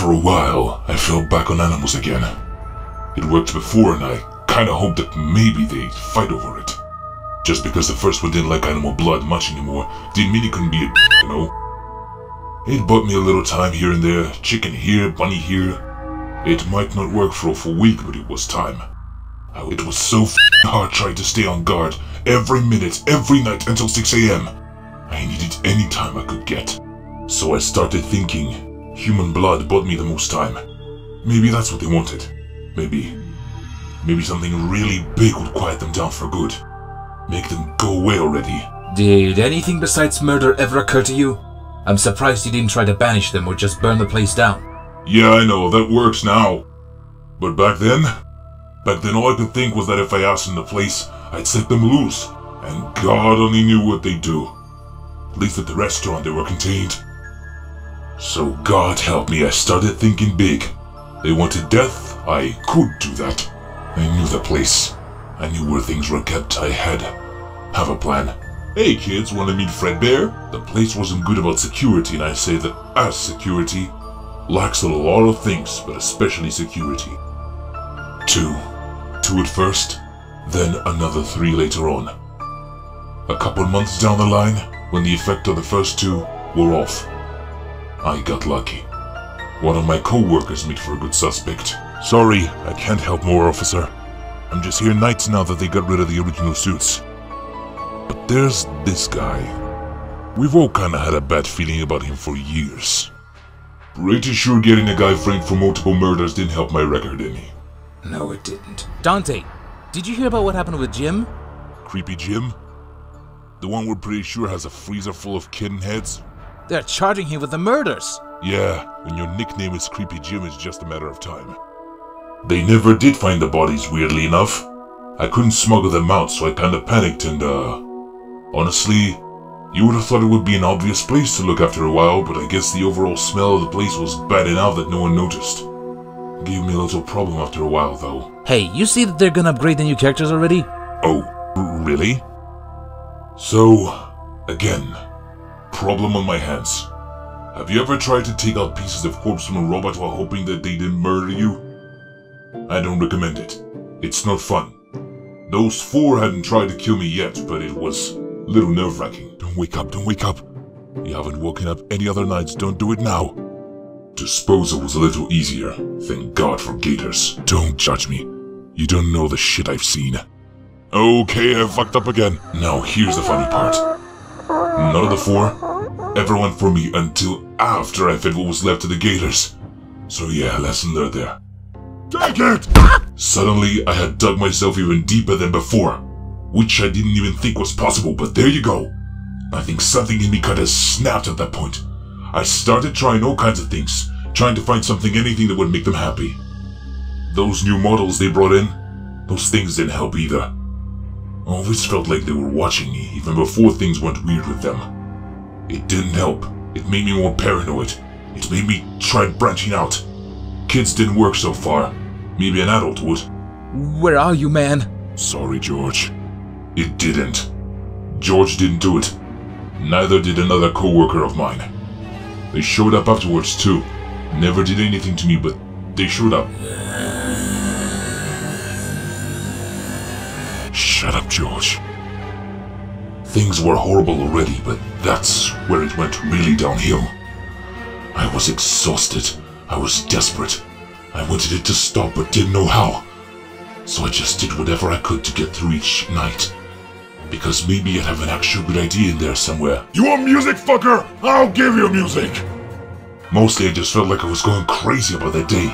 For a while, I fell back on animals again. It worked before and I kinda hoped that maybe they'd fight over it. Just because the first one didn't like animal blood much anymore, didn't mean it couldn't be a you know? It bought me a little time here and there, chicken here, bunny here. It might not work for a full week, but it was time. It was so hard trying to stay on guard every minute, every night until 6 AM. I needed any time I could get. So I started thinking, human blood bought me the most time. Maybe that's what they wanted. Maybe something really big would quiet them down for good. Make them go away already. Did anything besides murder ever occur to you? I'm surprised you didn't try to banish them or just burn the place down. Yeah, I know, that works now. But back then all I could think was that if I asked in the place, I'd set them loose. And God only knew what they'd do. At least at the restaurant they were contained. So God help me, I started thinking big. They wanted death, I could do that. I knew the place. I knew where things were kept. I had have a plan. Hey kids, wanna meet Fredbear? The place wasn't good about security, and I say that as security lacks a lot of things, but especially security. Two at first, then another 3 later on. A couple months down the line, when the effect of the first 2 were off, I got lucky. One of my co-workers made for a good suspect. Sorry, I can't help more, officer. I'm just here nights now that they got rid of the original suits. But there's this guy. We've all kinda had a bad feeling about him for years. Pretty sure getting a guy framed for multiple murders didn't help my record any. No, it didn't. Dante, did you hear about what happened with Jim? Creepy Jim? The one we're pretty sure has a freezer full of kitten heads? They're charging him with the murders. Yeah, when your nickname is Creepy Jim, it's just a matter of time. They never did find the bodies, weirdly enough. I couldn't smuggle them out, so I kinda panicked and, honestly, you would have thought it would be an obvious place to look after a while, but I guess the overall smell of the place was bad enough that no one noticed. Gave me a little problem after a while, though. Hey, you see that they're gonna upgrade the new characters already? Oh, really? So, again, problem on my hands. Have you ever tried to take out pieces of corpse from a robot while hoping that they didn't murder you? I don't recommend it. It's not fun. Those 4 hadn't tried to kill me yet, but it was a little nerve-wracking. Don't wake up, don't wake up. You haven't woken up any other nights, don't do it now. Disposal was a little easier, thank God for gators. Don't judge me. You don't know the shit I've seen. Okay, I fucked up again. Now here's the funny part. None of the 4 ever went for me until after I fed what was left to the gators. So yeah, lesson learned there. Take it! Suddenly, I had dug myself even deeper than before, which I didn't even think was possible, but there you go. I think something in me kinda snapped at that point. I started trying all kinds of things, trying to find anything that would make them happy. Those new models they brought in, those things didn't help either. I always felt like they were watching me, even before things went weird with them. It didn't help. It made me more paranoid. It made me try branching out. Kids didn't work so far. Maybe an adult would. Where are you, man? Sorry, George. It didn't. George didn't do it. Neither did another co-worker of mine. They showed up afterwards too. Never did anything to me, but they showed up. Shut up, George. Things were horrible already, but that's where it went really downhill. I was exhausted. I was desperate. I wanted it to stop, but didn't know how. So I just did whatever I could to get through each night. Because maybe I'd have an actual good idea in there somewhere. You want music, fucker? I'll give you music! Mostly I just felt like I was going crazy about that day.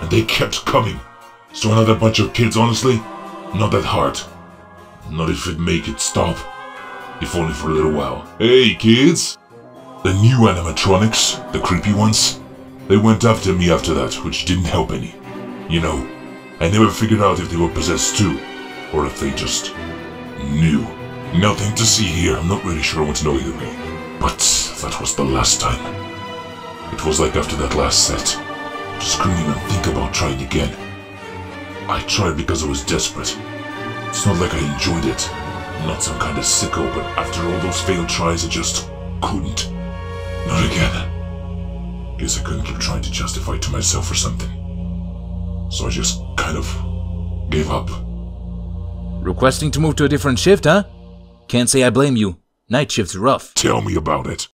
And they kept coming. So another bunch of kids, honestly, not that hard. Not if it'd make it stop. If only for a little while. Hey, kids! The new animatronics, the creepy ones, they went after me after that, which didn't help any. You know, I never figured out if they were possessed too, or if they just knew. Nothing to see here, I'm not really sure I want to know either way. But that was the last time. It was like after that last set. Just couldn't even think about trying again. I tried because I was desperate. It's not like I enjoyed it. I'm not some kind of sicko, but after all those failed tries, I just couldn't. Not again. Guess I couldn't keep trying to justify it to myself or something. So I just kind of gave up. Requesting to move to a different shift, huh? Can't say I blame you. Night shift's rough. Tell me about it.